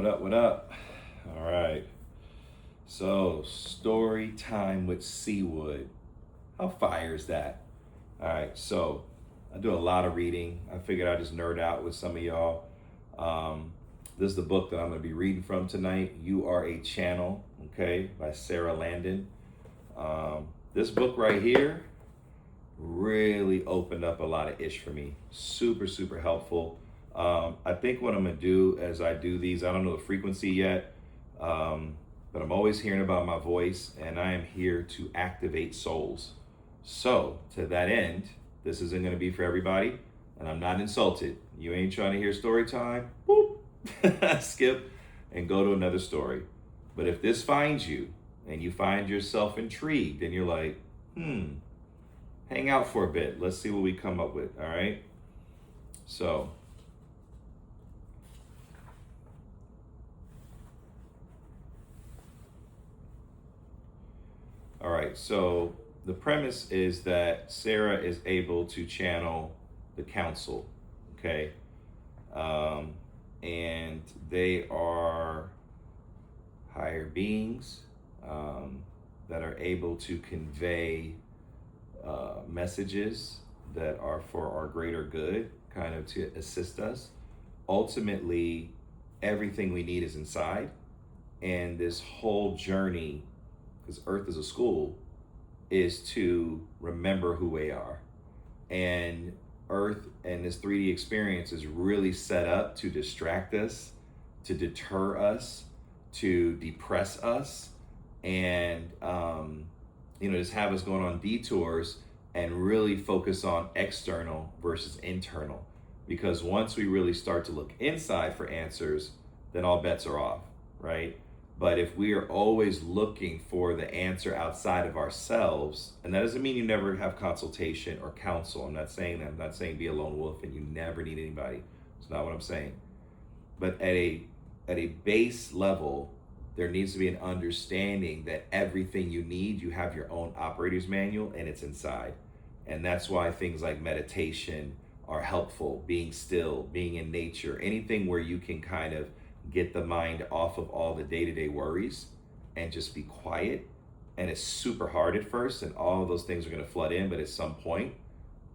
What up? What up? All right. So, story time with Seawood. How fire is that? All right. So, I do a lot of reading. I figured I'd just nerd out with some of y'all. Um, this is the book that I'm going to be reading from tonight. You Are a Channel, okay, by Sara. This book right here really opened up a lot of ish for me. Super, super helpful. I think what I'm gonna do as I do these, I don't know the frequency yet, but I'm always hearing about my voice, and I am here to activate souls. So, to that end, this isn't gonna be for everybody, and I'm not insulted. You ain't trying to hear story time? Boop, skip, and go to another story. But if this finds you, and you find yourself intrigued, and you're like, hang out for a bit. Let's see what we come up with, all right? So, all right, so the premise is that Sara is able to channel the council, okay? And they are higher beings that are able to convey messages that are for our greater good, kind of to assist us. Ultimately, everything we need is inside, and this whole journey, because Earth is a school, is to remember who we are. And Earth and this 3D experience is really set up to distract us, to deter us, to depress us, and just have us going on detours and really focus on external versus internal. Because once we really start to look inside for answers, then all bets are off, right? But if we are always looking for the answer outside of ourselves, and that doesn't mean you never have consultation or counsel. I'm not saying that. I'm not saying be a lone wolf and you never need anybody. It's not what I'm saying. But at a base level, there needs to be an understanding that everything you need, you have your own operator's manual, and it's inside. And that's why things like meditation are helpful, being still, being in nature, anything where you can kind of get the mind off of all the day-to-day worries and just be quiet. And it's super hard at first, and all of those things are going to flood in, but at some point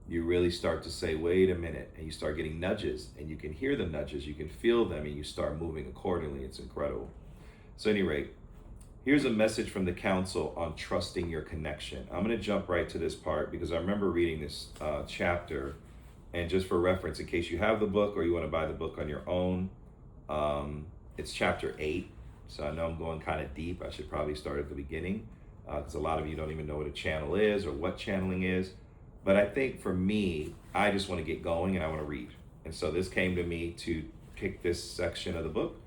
you really start to say, wait a minute, and you start getting nudges, and you can hear the nudges, you can feel them, and you start moving accordingly. It's incredible. So at any rate, here's a message from the council on trusting your connection. I'm going to jump right to this part because I remember reading this chapter, and just for reference, in case you have the book or you want to buy the book on your own, it's chapter 8. So I know I'm going kind of deep. I should probably start at the beginning because a lot of you don't even know what a channel is or what channeling is. But I think for me, I just want to get going and I want to read. And so this came to me to pick this section of the book,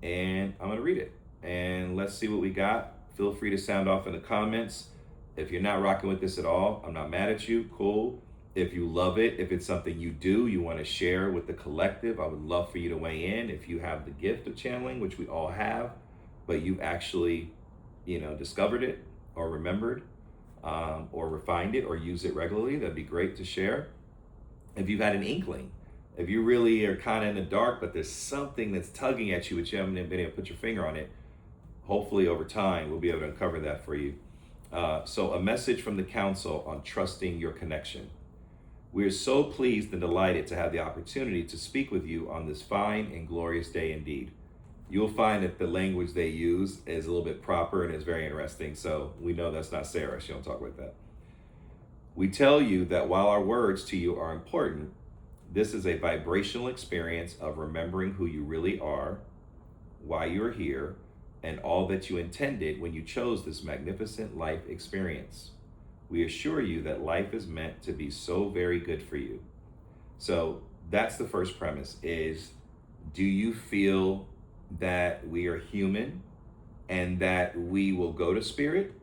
and I'm going to read it. And let's see what we got. Feel free to sound off in the comments. If you're not rocking with this at all, I'm not mad at you. Cool. If you love it, if it's something you do, you want to share with the collective, I would love for you to weigh in. If you have the gift of channeling, which we all have, but you've actually, discovered it or remembered or refined it or use it regularly, that'd be great to share. If you've had an inkling, if you really are kind of in the dark, but there's something that's tugging at you, but you haven't been able to put your finger on it, hopefully over time, we'll be able to uncover that for you. So a message from the council on trusting your connection. We are so pleased and delighted to have the opportunity to speak with you on this fine and glorious day indeed. You'll find that the language they use is a little bit proper and is very interesting. So we know that's not Sara. She don't talk like that. We tell you that while our words to you are important, this is a vibrational experience of remembering who you really are, why you're here, and all that you intended when you chose this magnificent life experience. We assure you that life is meant to be so very good for you. So that's the first premise is, do you feel that we are human and that we will go to spirit?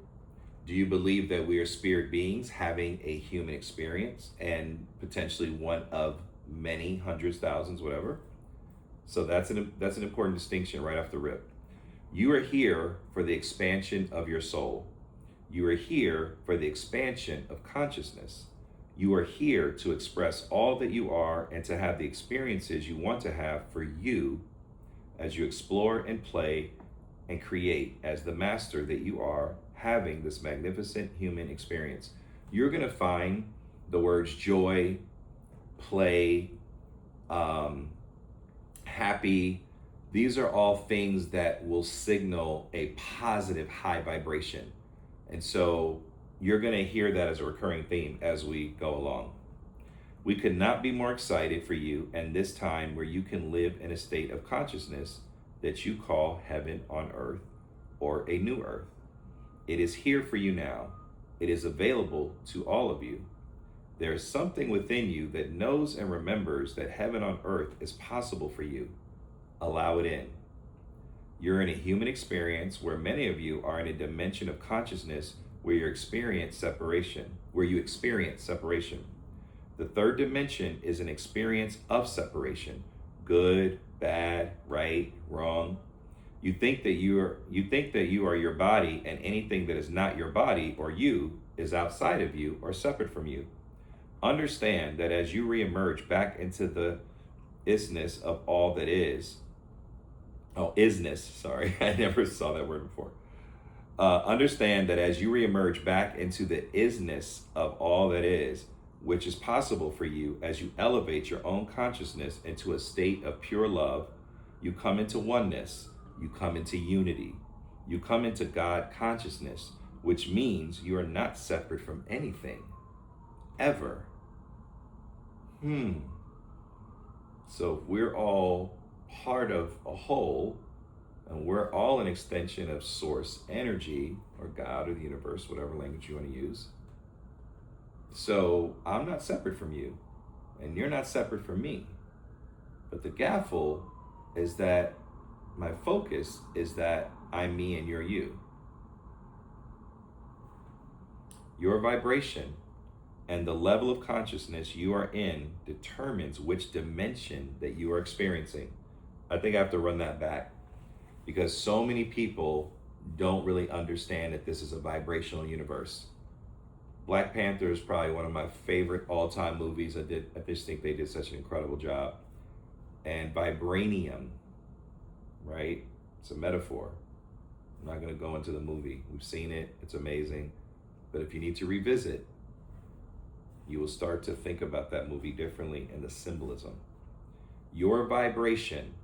Do you believe that we are spirit beings having a human experience and potentially one of many hundreds, thousands, whatever? So that's an important distinction right off the rip. You are here for the expansion of your soul. You are here for the expansion of consciousness. You are here to express all that you are and to have the experiences you want to have for you as you explore and play and create as the master that you are, having this magnificent human experience. You're going to find the words joy, play, happy. These are all things that will signal a positive high vibration. And so you're going to hear that as a recurring theme as we go along. We could not be more excited for you and this time where you can live in a state of consciousness that you call heaven on earth or a new earth. It is here for you now. It is available to all of you. There is something within you that knows and remembers that heaven on earth is possible for you. Allow it in. You're in a human experience where many of you are in a dimension of consciousness where you experience separation. The third dimension is an experience of separation. Good, bad, right, wrong. You think that you are your body, and anything that is not your body or you is outside of you or separate from you. Understand that as you reemerge back into the isness of all that is, isness, sorry, I never saw that word before. Understand that as you reemerge back into the isness of all that is, which is possible for you as you elevate your own consciousness into a state of pure love, you come into oneness, you come into unity, you come into God consciousness, which means you are not separate from anything, ever. So we're all part of a whole, and we're all an extension of source energy, or God, or the universe, whatever language you want to use. So I'm not separate from you, and you're not separate from me. But the gaffle is that my focus is that I'm me and you're you. Your vibration and the level of consciousness you are in determines which dimension that you are experiencing. I think I have to run that back because so many people don't really understand that this is a vibrational universe. Black Panther is probably one of my favorite all-time movies. I just think they did such an incredible job. And vibranium, right? It's a metaphor. I'm not going to go into the movie. We've seen it. It's amazing. But if you need to revisit, you will start to think about that movie differently and the symbolism. Your vibration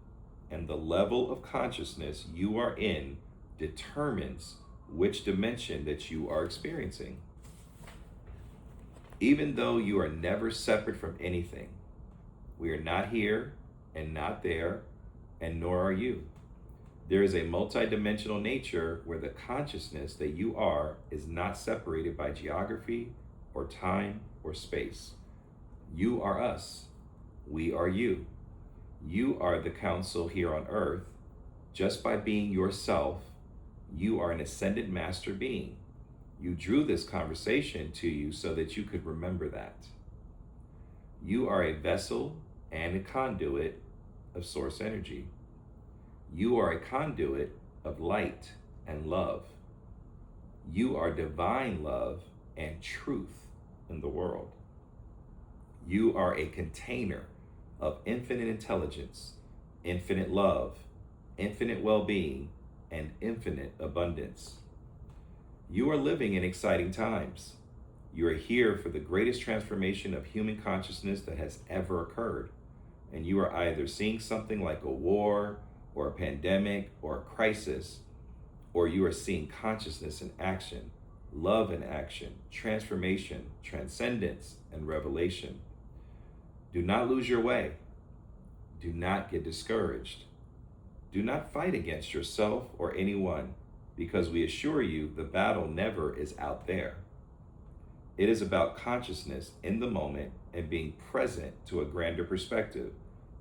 and the level of consciousness you are in determines which dimension that you are experiencing. Even though you are never separate from anything, we are not here and not there, and nor are you. There is a multidimensional nature where the consciousness that you are is not separated by geography or time or space. You are us. We are you. You are the council here on earth. Just by being yourself, you are an ascended master being. You drew this conversation to you so that you could remember that. You are a vessel and a conduit of source energy. You are a conduit of light and love. You are divine love and truth in the world. You are a container of infinite intelligence, infinite love, infinite well-being, and infinite abundance. You are living in exciting times. You are here for the greatest transformation of human consciousness that has ever occurred. And you are either seeing something like a war or a pandemic or a crisis, or you are seeing consciousness in action, love in action, transformation, transcendence, and revelation. Do not lose your way. Do not get discouraged. Do not fight against yourself or anyone, because we assure you the battle never is out there. It is about consciousness in the moment and being present to a grander perspective,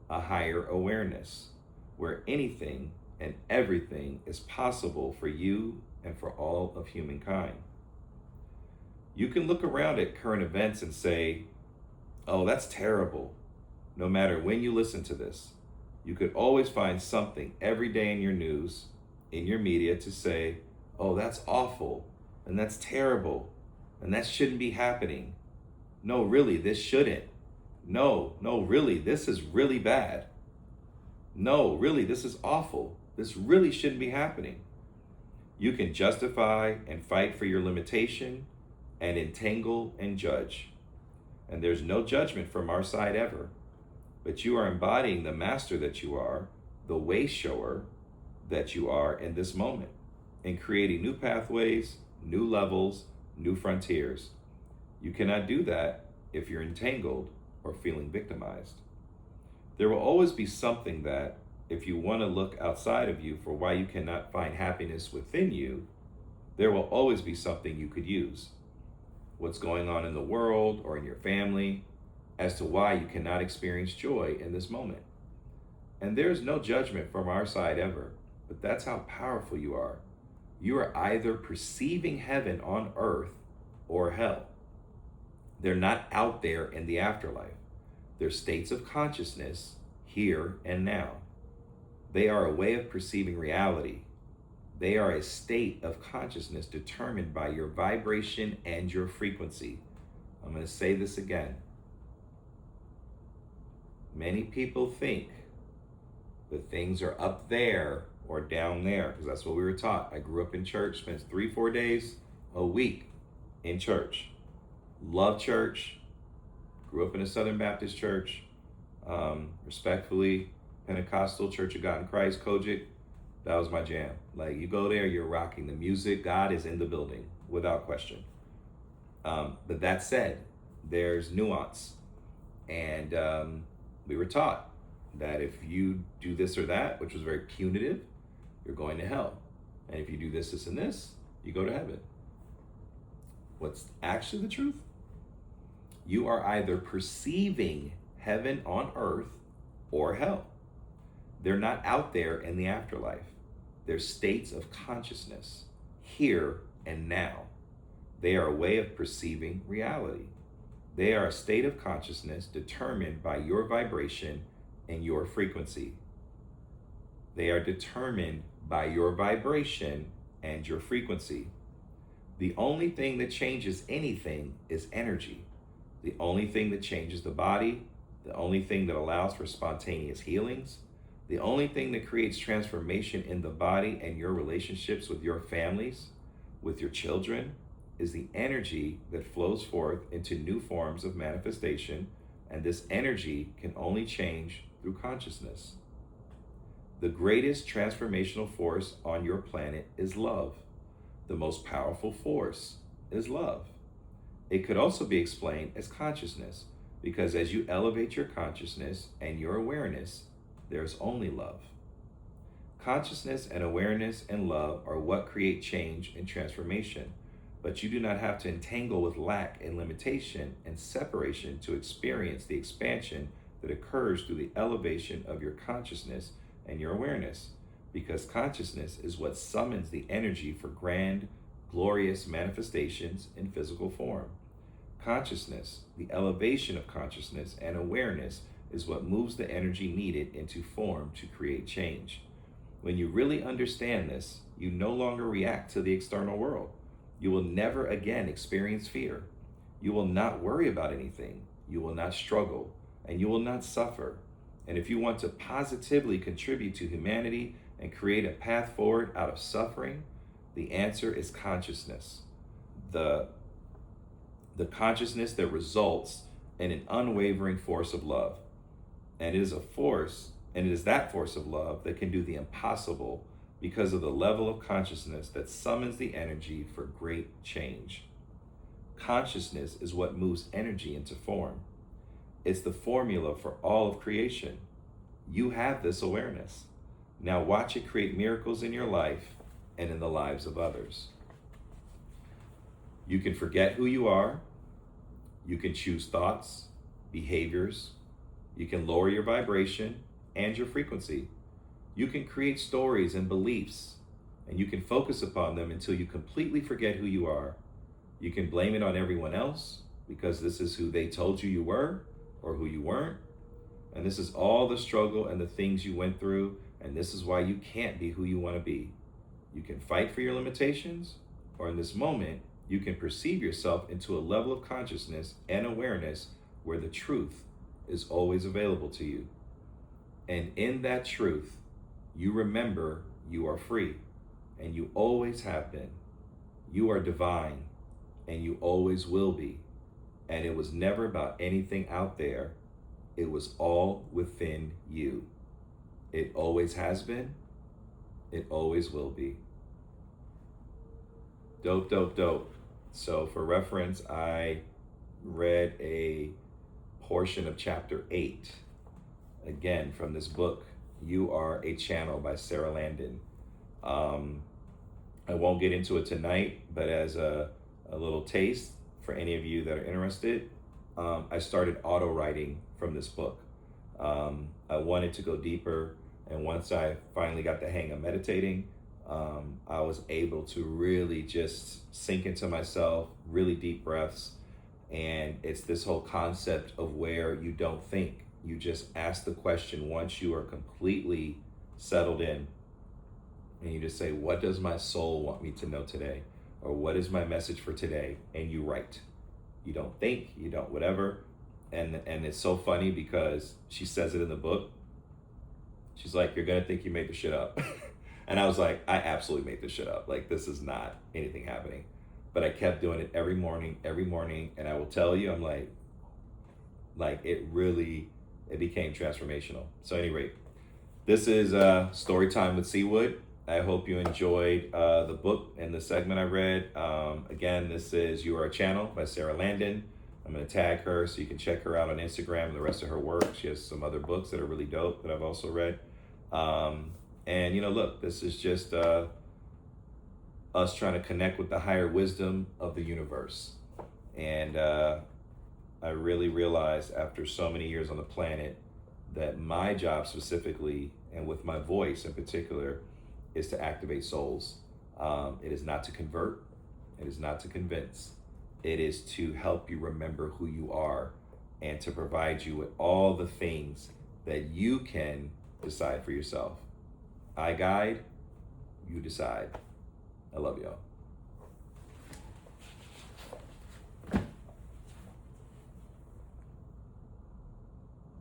a higher awareness, where anything and everything is possible for you and for all of humankind. You can look around at current events and say, oh, that's terrible. No matter when you listen to this, you could always find something every day in your news, in your media to say, oh, that's awful, and that's terrible, and that shouldn't be happening. No, really, this shouldn't. No, really, this is really bad. No, really, this is awful. This really shouldn't be happening. You can justify and fight for your limitation and entangle and judge. And there's no judgment from our side ever. But you are embodying the master that you are, the way shower that you are in this moment, and creating new pathways, new levels, new frontiers. You cannot do that if you're entangled or feeling victimized. There will always be something that, if you want to look outside of you for why you cannot find happiness within you, there will always be something you could use. What's going on in the world or in your family as to why you cannot experience joy in this moment. And there's no judgment from our side ever, but that's how powerful you are. You are either perceiving heaven on earth or hell. They're not out there in the afterlife. They're states of consciousness here and now. They are a way of perceiving reality. They are a state of consciousness determined by your vibration and your frequency. I'm going to say this again. Many people think that things are up there or down there, because that's what we were taught. I grew up in church, spent 3-4 days a week in church. Love church. Grew up in a Southern Baptist church. Respectfully, Pentecostal, Church of God in Christ, Kojic. That was my jam. Like, you go there, you're rocking the music. God is in the building, without question. But that said, there's nuance. And we were taught that if you do this or that, which was very punitive, you're going to hell. And if you do this, this, and this, you go to heaven. What's actually the truth? You are either perceiving heaven on earth or hell. They're not out there in the afterlife. They're states of consciousness, here and now. They are a way of perceiving reality. They are a state of consciousness determined by your vibration and your frequency. They are determined by your vibration and your frequency. The only thing that changes anything is energy. The only thing that changes the body, the only thing that allows for spontaneous healings, the only thing that creates transformation in the body and your relationships with your families, with your children, is the energy that flows forth into new forms of manifestation, and this energy can only change through consciousness. The greatest transformational force on your planet is love. The most powerful force is love. It could also be explained as consciousness, because as you elevate your consciousness and your awareness, there's only love. Consciousness and awareness and love are what create change and transformation, but you do not have to entangle with lack and limitation and separation to experience the expansion that occurs through the elevation of your consciousness and your awareness, because consciousness is what summons the energy for grand, glorious manifestations in physical form. Consciousness, the elevation of consciousness and awareness, is what moves the energy needed into form to create change. When you really understand this, you no longer react to the external world. You will never again experience fear. You will not worry about anything. You will not struggle, and you will not suffer. And if you want to positively contribute to humanity and create a path forward out of suffering, the answer is consciousness. The consciousness that results in an unwavering force of love. And it is a force, and it is that force of love that can do the impossible because of the level of consciousness that summons the energy for great change. Consciousness is what moves energy into form. It's the formula for all of creation. You have this awareness. Now watch it create miracles in your life and in the lives of others. You can forget who you are. You can choose thoughts, behaviors. You can lower your vibration and your frequency. You can create stories and beliefs, and you can focus upon them until you completely forget who you are. You can blame it on everyone else because this is who they told you were or who you weren't. And this is all the struggle and the things you went through, and this is why you can't be who you want to be. You can fight for your limitations, or in this moment, you can perceive yourself into a level of consciousness and awareness where the truth is always available to you. And in that truth, you remember you are free, and you always have been. You are divine, and you always will be. And it was never about anything out there, it was all within you. It always has been, it always will be. Dope, dope, dope. So, for reference, I read a portion of chapter 8 again from this book, You Are a Channel by Sara Landon. Um, I won't get into it tonight, but as a little taste for any of you that are interested, I started auto writing from this book. I wanted to go deeper, and once I finally got the hang of meditating, I was able to really just sink into myself, really deep breaths. And it's this whole concept of where you don't think, you just ask the question once you are completely settled in, and you just say, what does my soul want me to know today? Or what is my message for today? And you write. You don't think, you don't whatever. And it's so funny because she says it in the book. She's like, you're gonna think you made the shit up. And I was like, I absolutely made this shit up. Like, this is not anything happening. But I kept doing it every morning, and I will tell you, I'm like it became transformational. So at any rate, this is Storytime with Seawood. I hope you enjoyed the book and the segment I read. Again, this is You Are a Channel by Sara Landon. I'm going to tag her so you can check her out on Instagram and the rest of her work. She has some other books that are really dope that I've also read. And, look, this is just us trying to connect with the higher wisdom of the universe. And I really realized after so many years on the planet that my job specifically, and with my voice in particular, is to activate souls. It is not to convert. It is not to convince. It is to help you remember who you are and to provide you with all the things that you can decide for yourself. I guide, you decide. I love y'all.